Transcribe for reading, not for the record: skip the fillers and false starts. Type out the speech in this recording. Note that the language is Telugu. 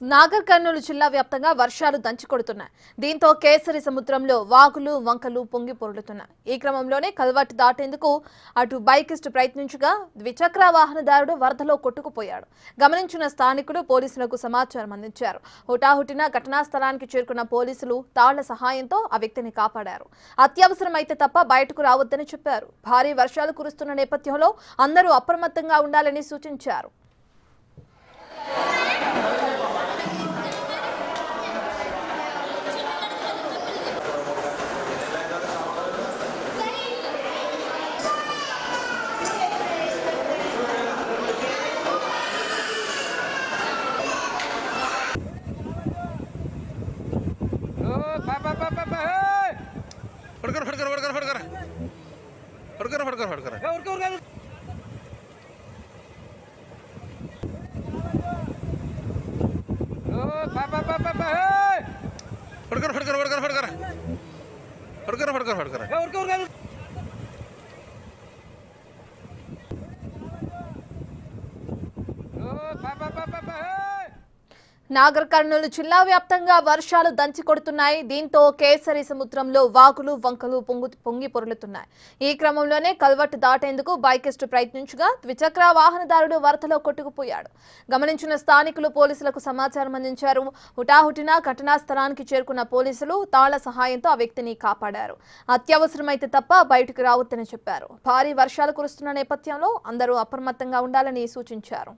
నాగర్ కర్నూలు జిల్లా వ్యాప్తంగా వర్షాలు దంచికొడుతున్నాయి. దీంతో కేసరి సముద్రంలో వాగులు వంకలు పొంగి పొర్లుతున్నాయి. ఈ క్రమంలోనే కల్వర్ట్ దాటేందుకు అటు బైకిస్ట్ ప్రయత్నించగా ద్విచక్ర వాహనదారుడు వరదలో కొట్టుకుపోయాడు. గమనించిన స్థానికులు పోలీసులకు సమాచారం అందించారు. హుటాహుటిన ఘటనా స్థలానికి చేరుకున్న పోలీసులు తాళ్ల సహాయంతో ఆ వ్యక్తిని కాపాడారు. అత్యవసరమైతే తప్ప బయటకు రావద్దని చెప్పారు. భారీ వర్షాలు కురుస్తున్న నేపథ్యంలో అందరూ అప్రమత్తంగా ఉండాలని సూచించారు. फड़कर फड़कर फड़कर फड़कर फड़कर फड़कर फड़कर फड़कर फड़कर फड़कर फड़कर फड़कर फड़कर फड़कर నాగర్ కర్నూలు జిల్లా వ్యాప్తంగా వర్షాలు దంచికొడుతున్నాయి. దీంతో కేసరి సముద్రంలో వాగులు వంకలు పొంగి పొర్లుతున్నాయి. ఈ క్రమంలోనే కల్వర్ట్ దాటేందుకు బైకిస్ట్ ప్రయత్నించగా ద్విచక్ర వాహనదారుడు వరదలో కొట్టుకుపోయాడు. గమనించిన స్థానికులు పోలీసులకు సమాచారం అందించారు. హుటాహుటిన ఘటనా స్థలానికి చేరుకున్న పోలీసులు తాళ్ల సహాయంతో ఆ వ్యక్తిని కాపాడారు. అత్యవసరమైతే తప్ప బయటకు రావద్దని చెప్పారు. భారీ వర్షాలు కురుస్తున్న నేపథ్యంలో అందరూ అప్రమత్తంగా ఉండాలని సూచించారు.